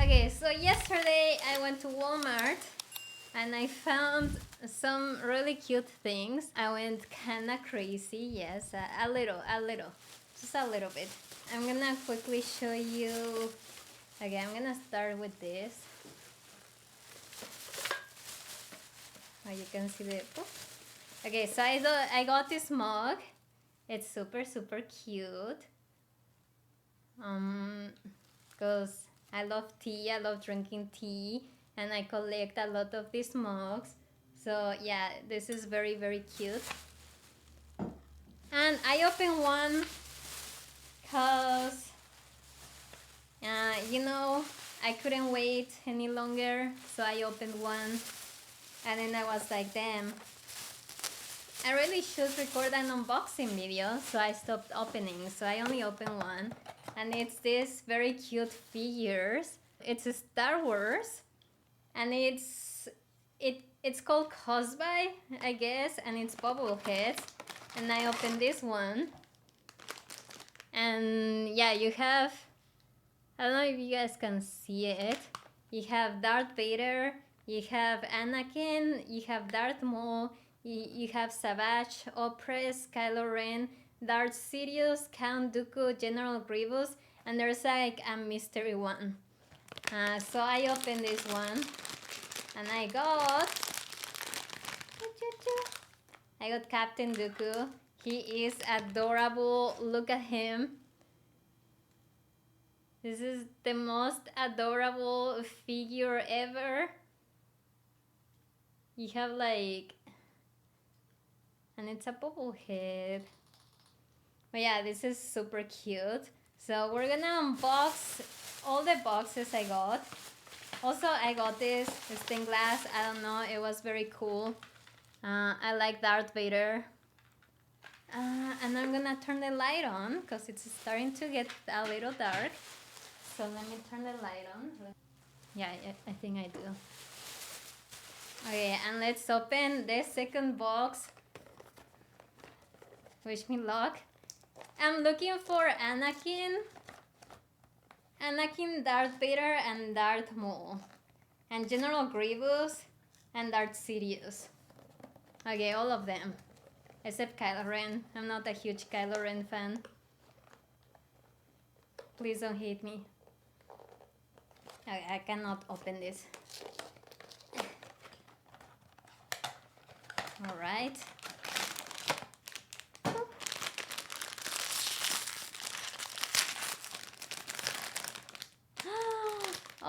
Okay, so yesterday I went to Walmart and I found some really cute things. I went kinda crazy, yes, a little, just a little bit. I'm gonna quickly show you. Okay, I'm gonna start with this. Oh, you can see the. Okay, so I got this mug. It's super cute. Because I love tea, I love drinking tea, and I collect a lot of these mugs. So yeah, this is very cute. And I opened one because, you know, I couldn't wait any longer, so I opened one. And then I was like, damn, I really should record an unboxing video, so I stopped opening. So I only opened one. And it's this very cute figures. It's a Star Wars, and it's called Cosbi, I guess, and it's bubble heads. And I opened this one, and yeah, you have, I don't know if you guys can see it. You have Darth Vader, you have Anakin, you have Darth Maul, you have Savage, Opress, Kylo Ren, Darth Sidious, Count Dooku, General Grievous, and there's like a mystery one. So I opened this one, and I got Captain Dooku. He is adorable. Look at him. This is the most adorable figure ever. You have like, and it's a bubble head. But yeah, this is super cute. So we're gonna unbox all the boxes I got. Also, I got this stained glass. I don't know, it was very cool. I like Darth Vader. And I'm gonna turn the light on because it's starting to get a little dark. So let me turn the light on. Yeah, I think I do. Okay, and let's open the second box. Wish me luck. I'm looking for Anakin, Darth Vader, and Darth Maul, and General Grievous, and Darth Sidious. Okay, all of them, except Kylo Ren. I'm not a huge Kylo Ren fan. Please don't hate me. Okay, I cannot open this. All right.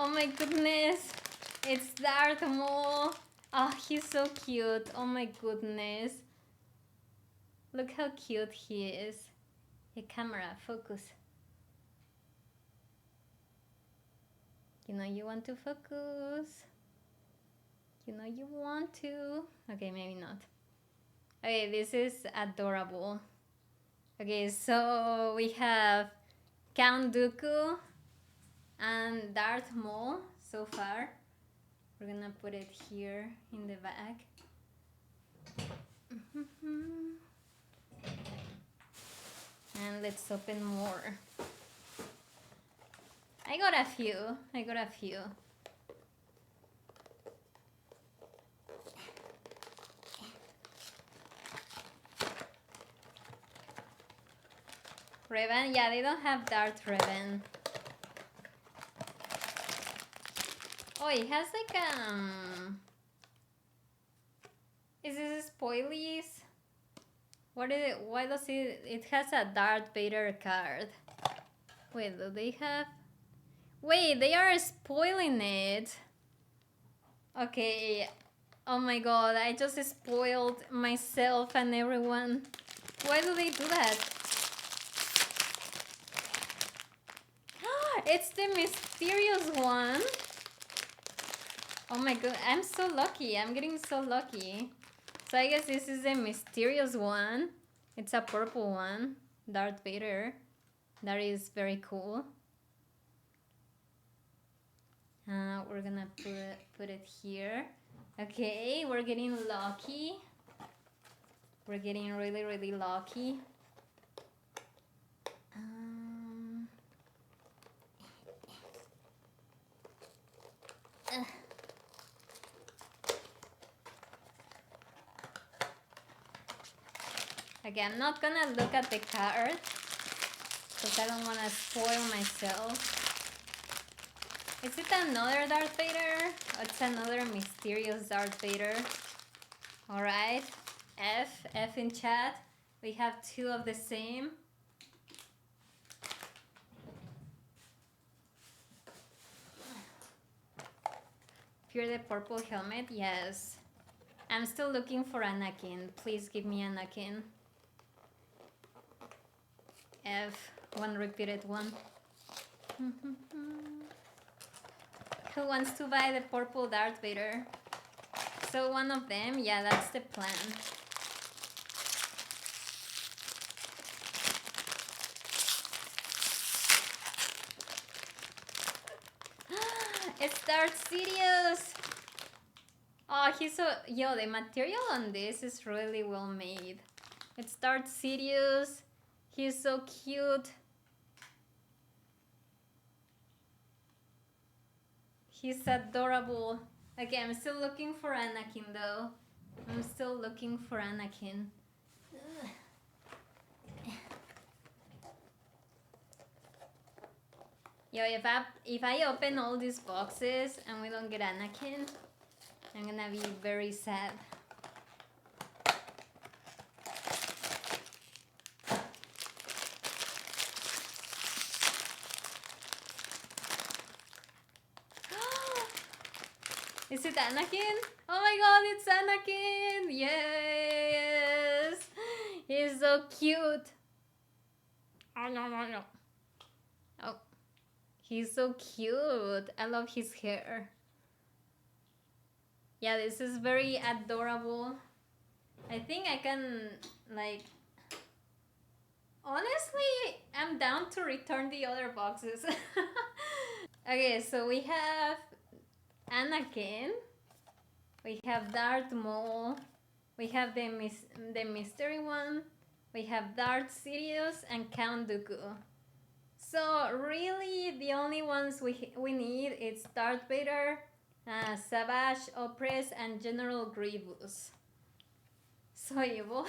Oh my goodness, it's Darth Maul. Oh, he's so cute. Oh my goodness. Look how cute he is. Hey, camera, focus. You know you want to focus. You know you want to. Okay, maybe not. Okay, this is adorable. Okay, so we have Count Dooku and Darth Maul so far. We're gonna put it here in the bag. And let's open more. I got a few. Revan? Yeah, they don't have Darth Revan. Oh, it has like is this spoilies? What is it? Why does it has a Darth Vader card? Wait, do they have? Wait, they are spoiling it. Okay. Oh my god, I just spoiled myself and everyone. Why do they do that? It's the mysterious one. Oh my god, I'm so lucky. I'm getting so lucky. So I guess this is a mysterious one. It's a purple one. Darth Vader. That is very cool. We're gonna put it here. Okay, we're getting lucky. We're getting really lucky. Okay, I'm not gonna look at the card because I don't want to spoil myself. Is it another Darth Vader? Or it's another mysterious Darth Vader? Alright. F in chat. We have two of the same. Fear the purple helmet? Yes. I'm still looking for Anakin. Please give me Anakin. F. One repeated one. Who wants to buy the purple Darth Vader? So one of them, yeah, that's the plan. It's Darth Sidious! Oh, he's so... Yo, the material on this is really well made. It's Darth Sidious. He's so cute. He's adorable. Okay, I'm still looking for Anakin though. I'm still looking for Anakin. Yo, if I open all these boxes and we don't get Anakin, I'm gonna be very sad. Is it Anakin? Oh my god, it's Anakin! Yes! He's so cute. Oh no, no, no. Oh. He's so cute. I love his hair. Yeah, this is very adorable. I think I can, like... Honestly, I'm down to return the other boxes. Okay, so we have Anakin. We have Darth Maul. We have the mystery one. We have Darth Sidious and Count Dooku. So really, the only ones we need is Darth Vader, Savage Opress, and General Grievous. So evil.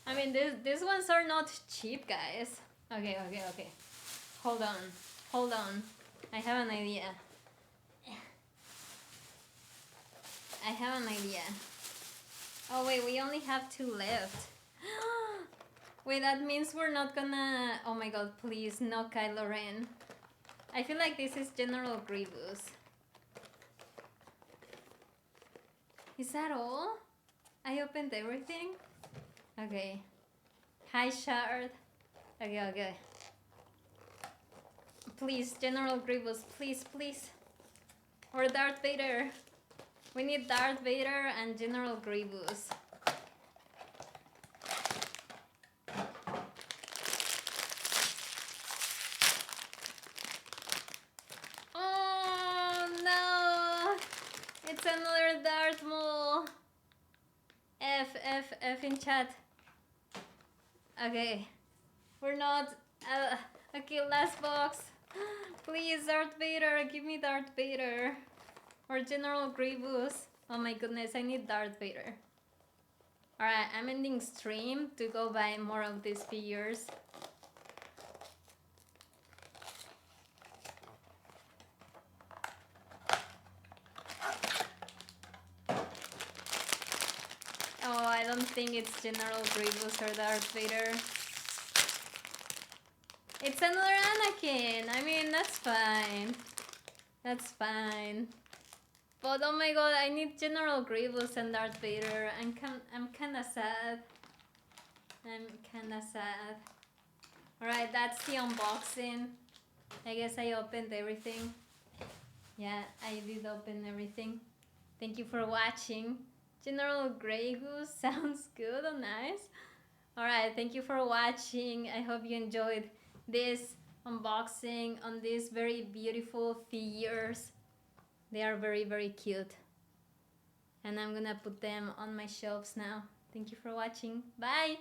I mean, these ones are not cheap, guys. Okay. Hold on. I have an idea. Oh wait, we only have 2 left. Wait, that means we're not gonna... Oh my god, please, no Kylo Ren. I feel like this is General Grievous. Is that all? I opened everything? Okay. Hi, Shard. Okay. Please, General Grievous, please. Or Darth Vader. We need Darth Vader and General Grievous. Oh no! It's another Darth Maul. F in chat. Okay. We're not... okay, last box. Please, Darth Vader, give me Darth Vader. Or General Grievous. Oh my goodness, I need Darth Vader. Alright, I'm ending stream to go buy more of these figures. Oh, I don't think it's General Grievous or Darth Vader. It's another Anakin. I mean, that's fine. But oh my god, I need General Grievous and Darth Vader. I'm kinda sad. Alright, that's the unboxing. I guess I opened everything. Yeah, I did open everything. Thank you for watching. General Grey Goose sounds good and nice. Alright, thank you for watching. I hope you enjoyed this unboxing on these very beautiful figures. They are very, very cute. And I'm gonna put them on my shelves now. Thank you for watching. Bye!